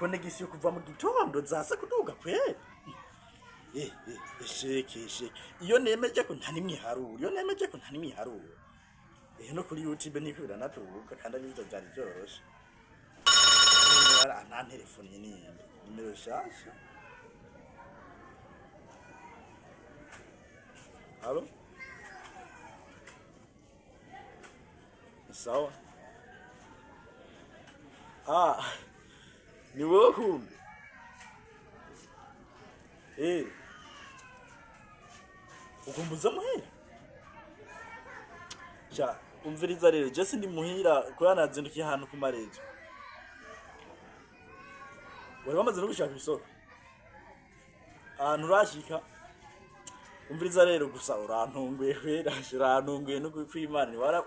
konegisiyo kuva mu gitondo zasa kuduga kweli sheke iyo nemeje ko nta nimwe haruro no kuri YouTube niko biranatubuka kandi abivyo byari byoroshe ana telefone nimero shasha Allo sawa ni wowe kumbe ukumbuza muhira ja umviriza rero je sindi muhira ko nazindukiye ahantu ku marezo wari wamaze no gushaka isoko ahantu urashika umviriza rero gusa urantunguye no kwimana wara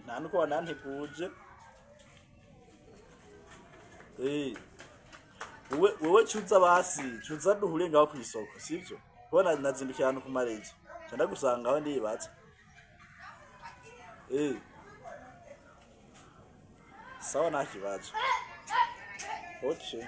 nta nuko wananteguje wewe cuza duhure ngaho kwisoko sivyo bona nazindukiye ahantu ku marezo cyanda gusanga aho ndibatse sawa nakibazo okay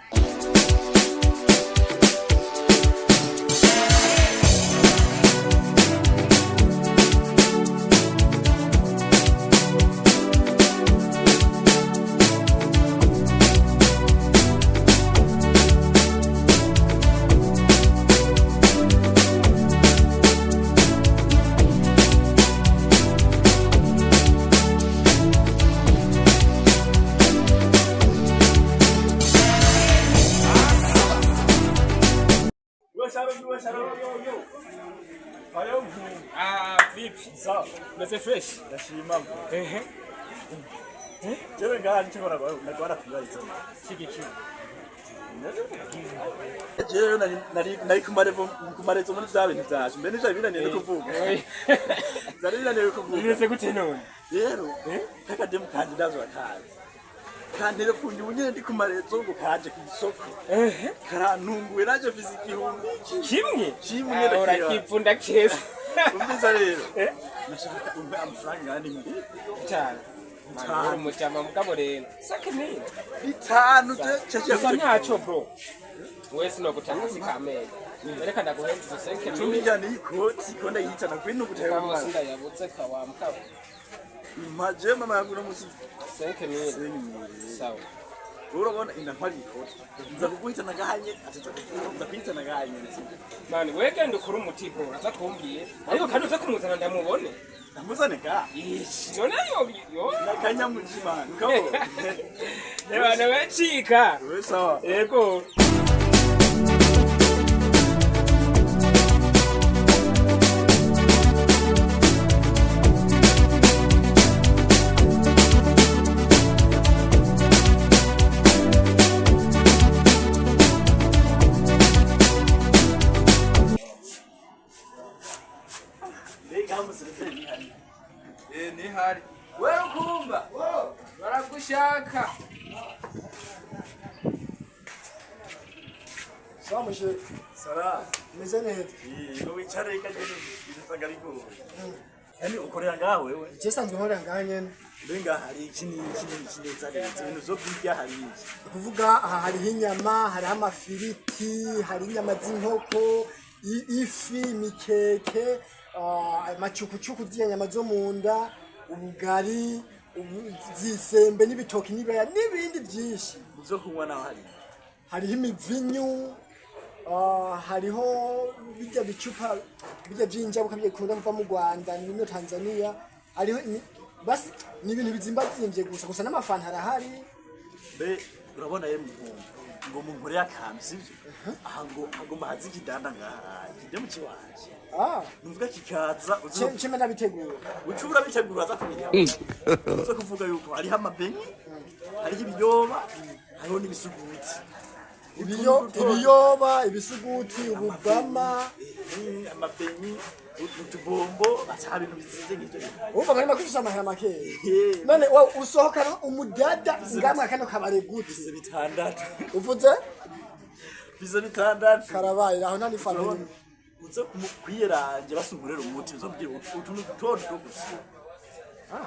Vipi? Sawa. Mese fresh. Ndashima. Jewe ngani chakora nakora kubaza. Chiki. Jewe nari kumarezo muri bya bintu byacu. Mbe nije binaniye no kuvuga. Zari binaniye kuvuga. Nise gute none? Rero, kaka demu kandi ndazo akazi. Kandi refundi unyene ndi kumarezo ngo kaje ku isoko. Karantunguwe naje afise ibihumbi. Kimwe ora kipfunda keza. Umbiza rero nashaka umbe amafaranga yandi mbiri cyane umutama mugabo rero sakene bitanu cece ntaco bro wese no gutanga sikameye reka ndaguhenze sekene tumijana ikoti konda yitana kwino guteka mwana sinda yabutse kawa mukabo imaje mama yagura musi sekene sawa urabona indampari ikoti nza kuguhitana gahanye nza kuhitana gahanye mani wegende ukora umutigo aza twumbiye ariko kandi uze kumuzana ndamubone ndamuzane ga none yo nakanyamujima ngabo ebana wecika we sawa yego ni hari wewe kumba baragushaka samushe sara meze neza ngo wicare kagene bisanga ariko yani ukorera ngaho wewe je sanzwe nkorera ngaho nyene benga hari ikini kineza ibintu zo kurya hari iki kuvuga aha hari inyama hari amafiriti hari inyama z'inkoko ifi mikeke machukuchuku z'inyama zo munda ubugari zisembe n'ibitoki n'ibaya n'ibindi byinshi zo kunywa naho hariho imivinyu hariho bijya bicupa bijya byinjabuka bikunda kuva mu Rwanda no Tanzania hariho basi ni ibintu bizimbazimbye gusa n'amafanta harahari be urabona ye ngo mungore yakambi sivyo aha ngo agomba hazi kidanda ngaha kide mu kiwanje nuvuga kikaza uceme nabitegura ucubura bitegura za kumenya uzo kuvuga yuko hariho amabenyi hariho ibiyoba hariho n'ibisuguti ibiyoba ibisuguti ubugama amabenyi utubombo bata bintu bizize ngicyo umva ngari makushya amahera make none usohokana umudada ngamwe kano kabare gute bitandatu uvuze bize bitandatu Karabaye aho nani family uze kwiyeranje basungurera umuti uzo bwira utuntu dutondo gusa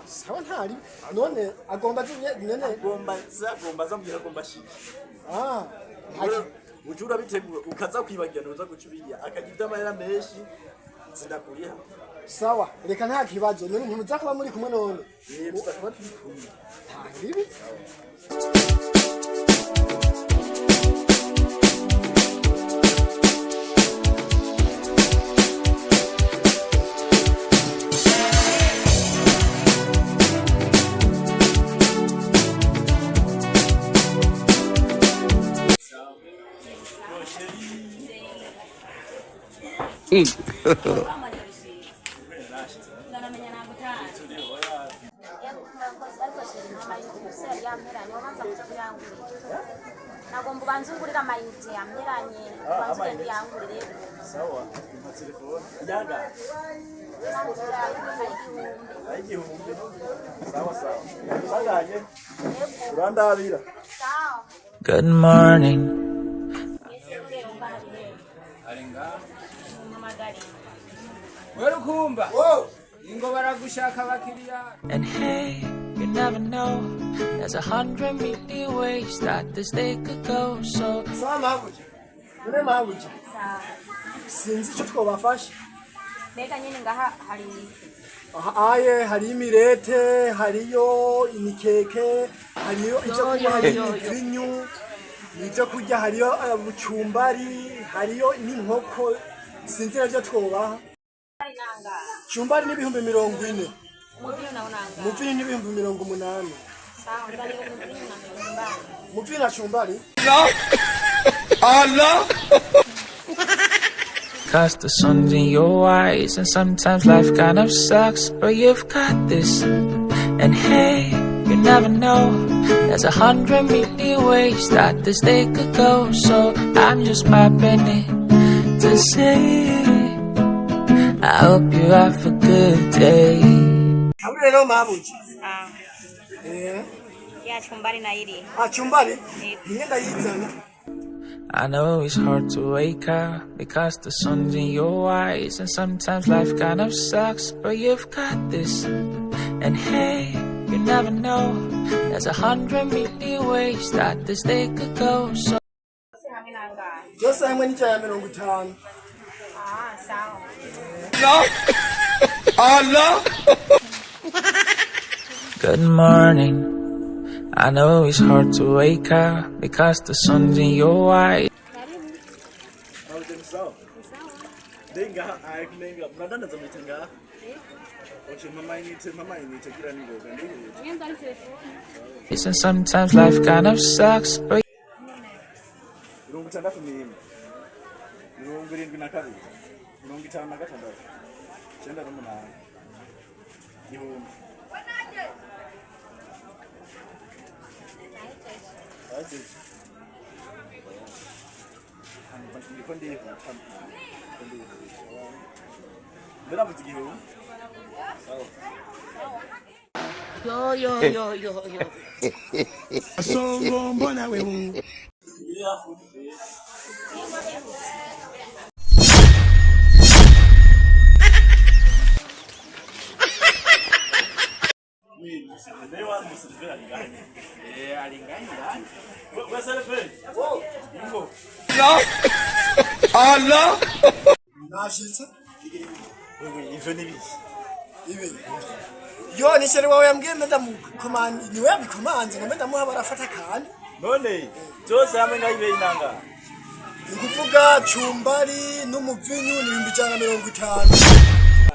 sawa ntari none agomba none agomba zambwira agomba shiki ntaki ujura bitegura ukaza kwibagirana uza gucubiriya akagira amahera menshi zindakuriha sawa reka nta kibazo none ntimuza kuba muri kumwe none tuzakuba turi kumwe bibi nagomba ubanzungurira amayinite yamperanye ubanzure kuyangurire sawa ima telefone yaga igihumbi sawa usanganye urandabira Good morning. Werukumba. Ingo baragushaka abakiriya. And hey, you never know. There's 100 million ways that this day could go. So sawa mabuja none mabuja sinzi icyo twobafasha mbega nyine ngaha hari aye hari imirete hariyo imikeke hariyo icyo kurya hariyo umuvinyu ibyo kurya hariyo bucumbari hariyo n'inkoko sinzi nabyo twobaha chumbari ni ibihumbi 40 umuvinyu nawo nanga umuvinyu ni ibihumbi 80 sawa ndani umuvinyu na chumbari umuvinyu na chumbari Allah. cause the sun's in your eyes, and sometimes life kind of sucks, but you've got this. And hey, you never know. There's 100 million ways that this day could go. So I'm just popping in to say I hope you have a good day. Aburero mabuji. ya chumbari na iri chumbari ngenda yizana. I know it's hard to wake up because the sun's in your eyes, and sometimes life kind of sucks, but you've got this. And hey, you never know. There's 100 million ways that this day could go. So Just hamwe ni cya 50. sawa Allah. good morning. I know it's hard to wake up because the sun's in your eyes. Denga ayakulenga mnadana za mitinga. Oche mama inite kila nigo And sometimes life kind of sucks, but Rungu tandatu ni Rungu ringu na kazi. Rungu tana na gatandatu. Chenda rungu na ibihumbi. Aje. Ndiko ndiye kutampa. Ndera mutigi hu. Yo. Songo mbona wewe. Allah. Nashitse. Ivyo ni biki? Ibi. Yo ni shere wawe yambwiye madamu komandi niwe yabikomanze ngo madamu barafata kandi. None cyose hamwe ngayibe inanga. Ukuvuga chumbari n'umuvinyu ni 150.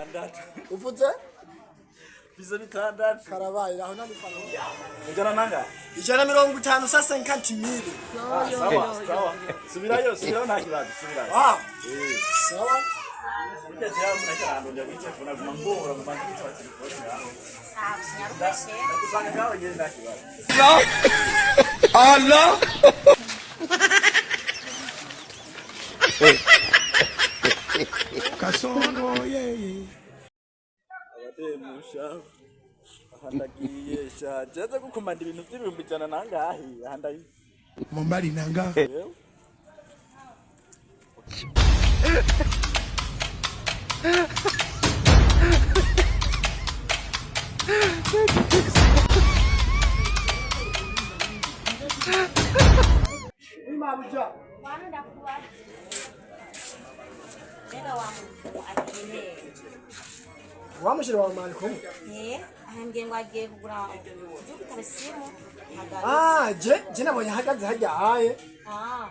Andatu. Uvuze? Bizo bitandatu. Karabaye aho nani fana. Ujana nanga? 150 sasa 50,000. Sawa. Subirayo nta kibazo, subirayo. Sawa. Ujya cyangwa munakirando njya kwitefuna kumangora mu bantu wa telefone yawe. sawa sinyarukeshe Nakusanga kawe ngende nta kibazo. Allah. Kasongo yeye. Abademusha. Ahandagiye shaje gukomanda ibintu by'ibihumbi 100 nangahe ahandayi. Mumbali nanga. Mabuja. Wana ndakuwaza. Mbega wa muntu agiye. Wamushira wa mali ko. Ahambye ngo agiye kugura simu. Je nabonye hagaze hajya haye.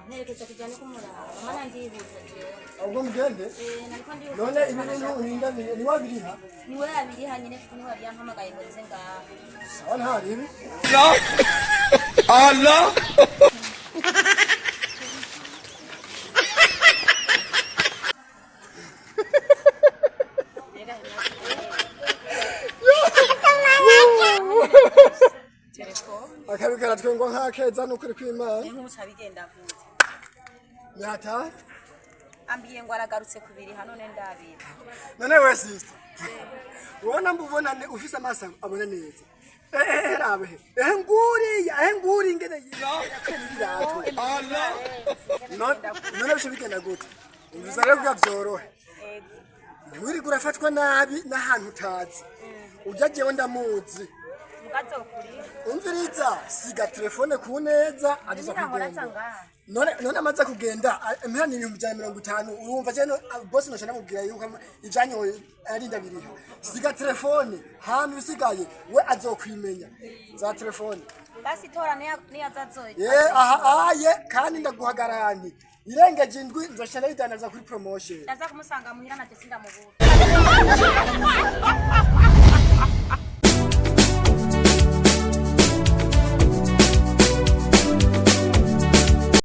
Nerekeza kujyana kumuraba. Mana ndibuza je. Ubwo mugende? Nariko ndibuza. None ibintu uninda ni wabiriha? Ni we abiriha nyine kuko niwe yampamagaye ngo nze ngaha. Sawa ntari ibi. Allah. Akabikara twengo nkakeza nukuri kw'Imana. Nk'umuca bigenda vuba. Nyata? Ambiye ngo aragarutse kubiri hano ne ndabira. None we sister. Wona mbubona ufise amaso abona neza. Rabe. Nguri ngene yirato. Allah. None bisho bigenda gute? Umviza rero byavyorohe. Nturi gurafatwa nabi n'ahantu utazi. Ujajewe ndamuzi. Mugazokurira. Umviriza siga telefone ku neza aduza kugenda. None amaze kugenda impani 150 urumva je boss no shanamubwira yuko ijanye arinda biriho. Siga telefone hano bisigaye we azokwimenya za telefone. Basi tora ni azazoye. Aye kandi ndaguhagarani. Irengeje indwi nzoshana bidanaza kuri promotion. Ndaza kumusanga muhira na Jesinda mubura.